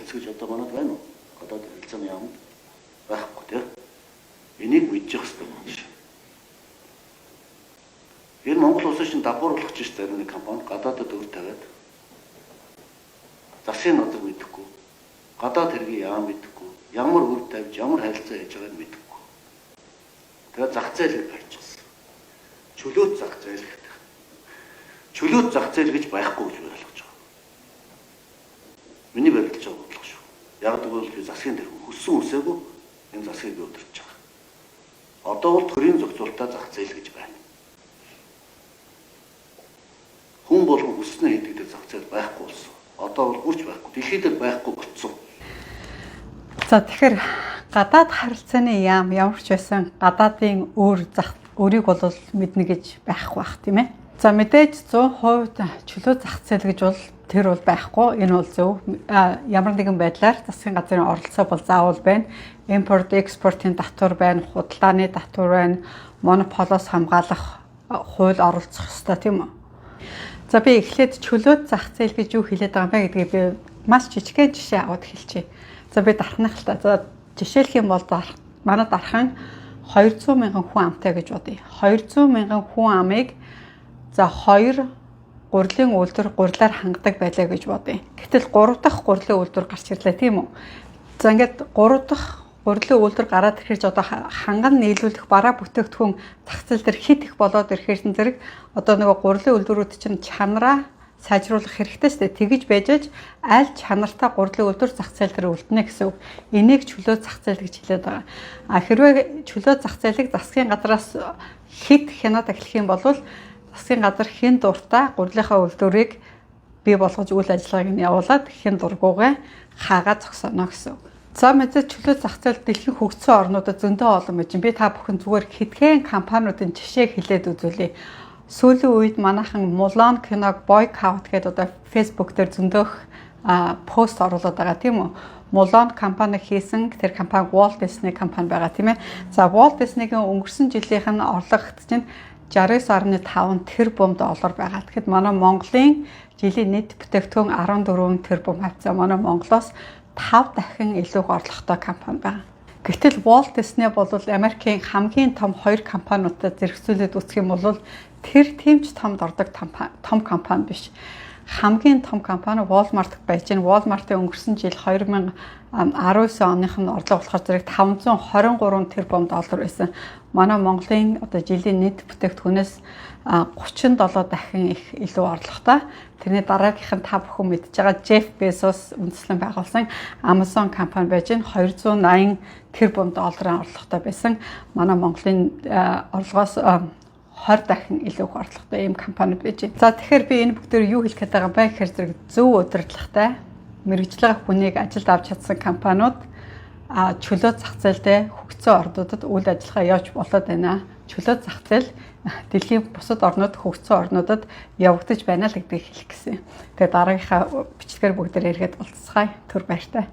харилцаа гэж одоо манайд байна уу? Гадаад харилцааны яамд байхгүй тийм. Энийг мэдчих хэрэгтэй юм шиг. Энэ Монгол улсын чинь дагуур болгож шүү дээ нэг компани гадаадд өр тавиад. Засгийн газар мэдэхгүй. Гадаад хэргийн яам мэдэхгүй. Ямар өр тавьж, ямар харилцаа хийж байгааг мэдэхгүй. Тэгээд зах зээлийг барьчихсан. Чөлөөт зах зээл гэдэг. Чөлөөт зах зээл гэж байхгүй гэж ойлгож байгаа. Миний барилж байгаа бодлого шүү. Яг тэгвэл засгийн тэргүүн хөссөн үсээгүй энэ засгийг би удирдах байгаа. Одоо бол төрийн зохицуулалтаа зах зээл гэж байна. Хүн болгон хүснээ хийдэг зах зээл байхгүй болсон. Одоо бол бүрч байхгүй. Дэлхийд л байхгүй болцсон. За тэгэхээр гадаад харилцааны яам ямар ч байсан гадаадын өөрийг бол мэднэ гэж байхгүй бах тийм ээ. За мэдээж 100% чөлөө зах зээл гэж бол тэр бол байхгүй. Энэ бол зөв. Ямар нэгэн байдлаар засгийн газрын оролцоо бол заавал байна. Импорт, экспортын татвар байна, худалдааны татвар байна, монополоос хамгаалах хууль оролцох ёстой тийм үү? За би эхлээд чөлөөт зах зээл гэж юу хэлээд байгаа юм бэ гэдгийг би маш жижигхэн жишээ аваад хэлчихье. За би дарахнах л та. За жишээлх юм бол манай дархан 200 мянган хүн амтай гэж бодъё. 200 мянган хүн амыг за 2 гурилын үйлдвэр гурилаар хангадаг байлаа гэж бодъё. Гэтэл 3 дахь гурилын үйлдвэр гарч ирлээ тийм үү? За ингээд 3 дахь гурилын үйлдвэр гараад ирэхэрч одоо ханган нийлүүлэх бараа бүтээгдэхүүн зах зээл дээр хит их болоод ирэхэрсэн зэрэг одоо нөгөө гурилын үйлдвэрүүд чинь чанараа сайжруулах хэрэгтэй шүү дээ. Тэгэж байжээж аль чанартай гурилын үйлдвэр зах зээл дээр үлдэнэ гэсэн үг. Энийг чөлөө зах зээл гэж хэлээд байгаа. Хэрвээ чөлөө зах зээлийг засгийн газраас хит хянаад эхлэх юм бол засгийн газар хэн дуртай гурилынхаа үйлдвэрийг бий болгож үйл ажиллагааг нь явуулаад хэн дургуугаа хаагаад зогсооно гэсэн үг. За мэдээ чөлөө зах зээл дэлхийн хөгжсөн орнуудад зөндөө олон байж. Би та бүхэн зүгээр хэдхэн компаниудын жишээ хэлээд үзүүлье. Сүүлийн үед манайхан Mulan киног boycott гэдэг одоо Facebook дээр зөндөөх пост оруулаад байгаа тийм үү? Mulan компани хийсэн тэр компани Walt Disney компани байгаа тийм ээ. За Walt Disney-гийн өнгөрсөн жилийнх нь орлогот чинь 69.5 тэрбум доллар байгаа. Тэгэхэд манай Монголын жилийн нийт бүтээгдэхүүн 14 тэрбум хавцаа манай Монголоос 5 дахин илүү орлоготой компани байна. Гэтэл Walt Disney бол Америкийн хамгийн том 2 компаниудад зэрэгцүүлээд үзэх юм бол тэр тэмч томд ордог том компани биш. Хамгийн том компани Walmart байж гэн. Walmart-ийн өнгөрсөн жил 2019 оных нь орлого болохоор зэрэг 523 тэрбум доллар байсан. Манай Монголын одоо жилийн нийт бүтээгдэхүүнээс 37 дахин их илүү орлоготой. Тэрний дараагийнх нь та бүхэн мэдж байгаа Jeff Bezos үндэслэн байгуулсан Amazon компани байж гэн 280 тэрбум долларын орлоготой байсан. Манай Монголын орлогоос 20 дахин илүү их орлоготой ийм компаниуд байж байна. За тэгэхээр би энэ бүгдээр юу хэлэх гээд байгаа юм бэ гэхээр зэрэг зөв удирдлагатай мэргэжлийн хүнийг ажилд авч чадсан компаниуд чөлөө зах зээлдээ хөгжсөн орнуудад үйл ажиллагаа явуулж болоод байна. Чөлөө зах зээл дэлхийн бусад орнууд хөгжсөн орнуудад явагдаж байна л гэдгийг хэлэх гэсэн. Тэгээ дараагийнхаа бичлэгээр бүгдээр яриад уулзцгаая. Түр баяртай.